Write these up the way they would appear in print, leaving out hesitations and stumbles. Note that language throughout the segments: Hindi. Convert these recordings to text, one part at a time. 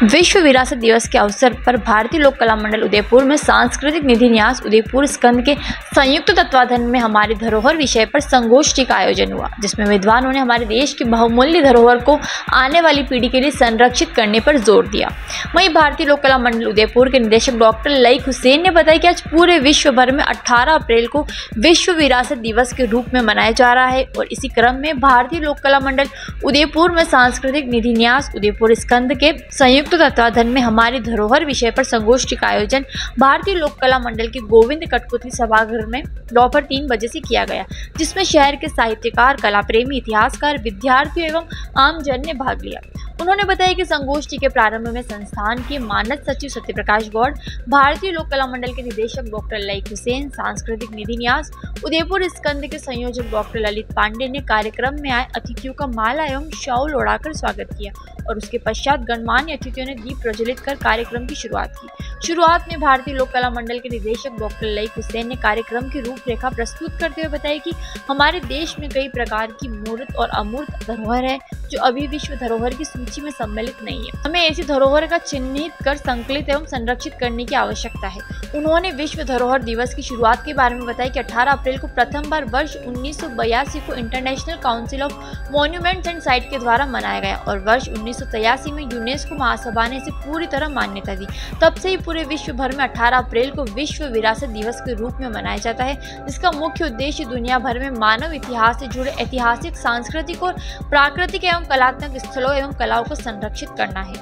विश्व विरासत दिवस के अवसर पर भारतीय लोक कला मंडल उदयपुर में सांस्कृतिक निधि न्यास उदयपुर स्कंद के संयुक्त तत्वाधान में हमारी धरोहर विषय पर संगोष्ठी का आयोजन हुआ, जिसमें विद्वानों ने हमारे देश की बहुमूल्य धरोहर को आने वाली पीढ़ी के लिए संरक्षित करने पर जोर दिया। वहीं भारतीय लोक कला मंडल उदयपुर के निदेशक डॉक्टर लईक हुसैन ने बताया कि आज पूरे विश्व भर में 18 अप्रैल को विश्व विरासत दिवस के रूप में मनाया जा रहा है और इसी क्रम में भारतीय लोक कला मंडल उदयपुर में सांस्कृतिक निधि न्यास उदयपुर स्कंद के संयुक्त तत्वाधान में हमारी धरोहर विषय पर संगोष्ठी का आयोजन भारतीय लोक कला मंडल के गोविंद कठपुतली सभागृह में दोपहर 3 बजे से किया गया, जिसमें शहर के साहित्यकार, कला प्रेमी, इतिहासकार, विद्यार्थियों एवं आमजन ने भाग लिया। उन्होंने बताया कि संगोष्ठी के प्रारंभ में संस्थान के मानद सचिव सत्यप्रकाश गौड़, भारतीय लोक कला मंडल के निदेशक डॉक्टर लईक हुसैन, सांस्कृतिक निधि न्यास उदयपुर स्कंद के संयोजक डॉक्टर ललित पांडे ने कार्यक्रम में आए अतिथियों का माला एवं शाउल ओढ़ाकर स्वागत किया और उसके पश्चात गणमान्य अतिथियों ने दीप प्रज्वलित कर कार्यक्रम की शुरुआत की। शुरुआत में भारतीय लोक कला मंडल के निदेशक डॉक्टर लईक हुसैन ने कार्यक्रम की रूपरेखा प्रस्तुत करते हुए बताया कि हमारे देश में कई प्रकार की मूर्त और अमूर्त धरोहर है जो अभी विश्व धरोहर की सूची में सम्मिलित नहीं है। हमें ऐसी धरोहर का चिन्हित कर संकलित एवं संरक्षित करने की आवश्यकता है। उन्होंने विश्व धरोहर दिवस की शुरुआत के बारे में बताया कि 18 अप्रैल को प्रथम बार वर्ष 1982 को international council of monuments and site के द्वारा मनाया गया और वर्ष 1983 में यूनेस्को महासभा ने इसे पूरी तरह मान्यता दी। तब से ही पूरे विश्व भर में 18 अप्रैल को विश्व विरासत दिवस के रूप में मनाया जाता है, जिसका मुख्य उद्देश्य दुनिया भर में मानव इतिहास से जुड़े ऐतिहासिक, सांस्कृतिक और प्राकृतिक एवं कलात्मक स्थलों एवं कलाओं को संरक्षित करना है।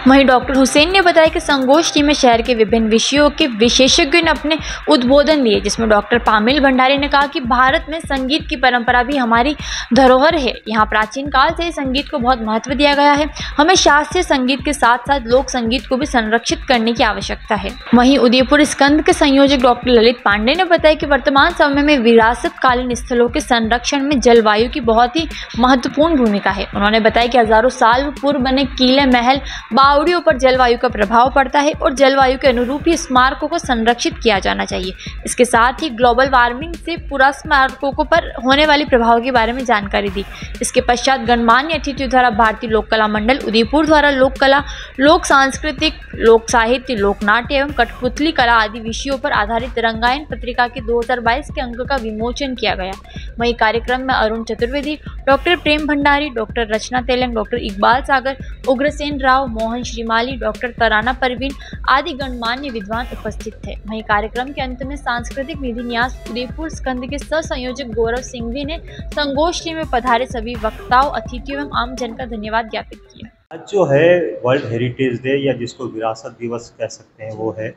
वहीं डॉक्टर हुसैन ने बताया कि संगोष्ठी में शहर के विभिन्न विषयों के विशेषज्ञों ने अपने उद्बोधन दिए, जिसमें डॉक्टर पामिल भंडारी ने कहा कि भारत में संगीत की परंपरा भी हमारी धरोहर है। यहाँ प्राचीन काल से ही संगीत को बहुत महत्व दिया गया है। हमें शास्त्रीय संगीत के साथ साथ लोक संगीत को भी संरक्षित करने की आवश्यकता है। वहीं उदयपुर स्कंद के संयोजक डॉक्टर ललित पांडे ने बताया कि वर्तमान समय में विरासतकालीन स्थलों के संरक्षण में जलवायु की बहुत ही महत्वपूर्ण भूमिका है। उन्होंने बताया कि हजारों साल पूर्व बने किले, महल, बावड़ियों पर जलवायु का प्रभाव पड़ता है और जलवायु के अनुरूप ही स्मारकों को संरक्षित किया जाना चाहिए। इसके साथ ही ग्लोबल वार्मिंग से पूरा स्मारकों पर होने वाले प्रभाव के बारे में जानकारी दी। इसके पश्चात गणमान्य अतिथियों द्वारा भारतीय लोक कला मंडल उदयपुर द्वारा लोक कला, लोक सांस्कृतिक, लोक साहित्य, लोक नाट्य एवं कठपुतली कला आदि विषयों पर आधारित रंगायन पत्रिका के 2022 के अंक का विमोचन किया गया। वहीं कार्यक्रम में अरुण चतुर्वेदी, डॉक्टर प्रेम भंडारी, डॉक्टर रचना तेलंग, डॉक्टर इकबाल सागर, उग्रसेन राव, मोहन श्रीमाली, डॉक्टर तराना परवीन आदि गणमान्य विद्वान उपस्थित थे। वहीं कार्यक्रम के अंत में सांस्कृतिक निधि न्यास उदयपुर स्कंद के सह संयोजक गौरव सिंघवी ने संगोष्ठी में पधारे सभी वक्ताओं, अतिथियों एवं आमजन का धन्यवाद ज्ञापित किया। आज जो है वर्ल्ड हेरिटेज डे या जिसको विरासत दिवस कह सकते हैं वो है,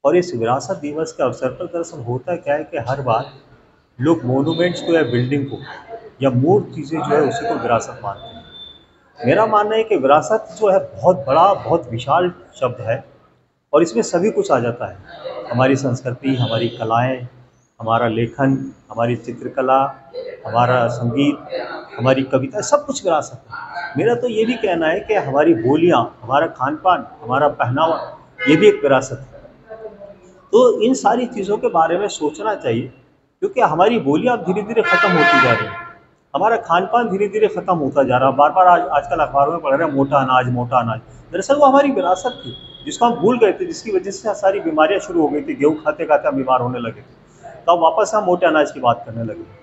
और इस विरासत दिवस के अवसर पर दरअसल होता क्या है कि हर बार लोग मोनूमेंट्स को या बिल्डिंग को या मूर्त चीज़ें जो है उसी को विरासत मानते हैं। मेरा मानना है कि विरासत जो है बहुत बड़ा, बहुत विशाल शब्द है और इसमें सभी कुछ आ जाता है। हमारी संस्कृति, हमारी कलाएँ, हमारा लेखन, हमारी चित्रकला, हमारा संगीत, हमारी कविता, सब कुछ विरासत है। मेरा तो ये भी कहना है कि हमारी बोलियाँ, हमारा खान पान, हमारा पहनावा, ये भी एक विरासत है। तो इन सारी चीज़ों के बारे में सोचना चाहिए, क्योंकि हमारी बोलियाँ अब धीरे धीरे ख़त्म होती जा रही हैं, हमारा खान पान धीरे धीरे ख़त्म होता जा रहा है। बार बार आजकल अखबारों में पढ़ रहे हैं मोटा अनाज, मोटा अनाज। दरअसल वो हमारी विरासत थी जिसको हम भूल गए थे, जिसकी वजह से सारी बीमारियाँ शुरू हो गई थी। गेहूँ खाते खाते हम बीमार होने लगे थे, तो अब वापस हम मोटे अनाज की बात करने लगे।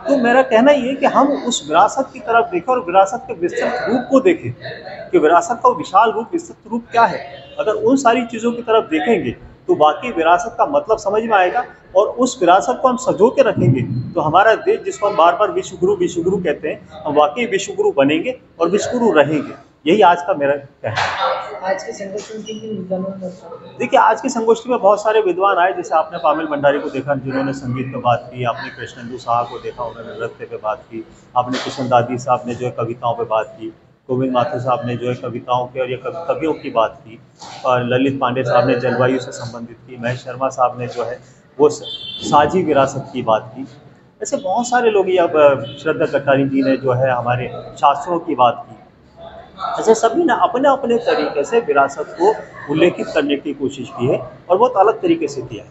तो मेरा कहना ये है कि हम उस विरासत की तरफ देखें और विरासत के विस्तृत रूप को देखें कि विरासत का विशाल रूप, विस्तृत रूप क्या है। अगर उन सारी चीज़ों की तरफ देखेंगे तो वाकई विरासत का मतलब समझ में आएगा और उस विरासत को हम संजो के रखेंगे तो हमारा देश, जिसको हम बार बार विश्वगुरु कहते हैं, हम वाकई विश्वगुरु बनेंगे और विश्वगुरु रहेंगे। यही आज का मेरा कहना है। आज के संगोष्ठी देखिए, आज की संगोष्ठी में बहुत सारे विद्वान आए, जैसे आपने पामिल भंडारी को देखा जिन्होंने संगीत पे बात की, आपने कृष्णेंदु साहब को देखा उन्होंने नृत्य पे बात की, आपने किशन दादी साहब ने जो है कविताओं पे बात की, गोविंद माथुर साहब ने जो है कविताओं के और ये कवियों की बात की, और ललित पांडे साहब ने जलवायु से संबंधित की, महेश शर्मा साहब ने जो है वो साझी विरासत की बात की। ऐसे बहुत सारे लोग, या श्रद्धा कटारी जी ने जो है हमारे शास्त्रों की बात की। ऐसे सभी ने अपने अपने तरीके से विरासत को उल्लेखित करने की कोशिश की है और बहुत अलग तरीके से किया है।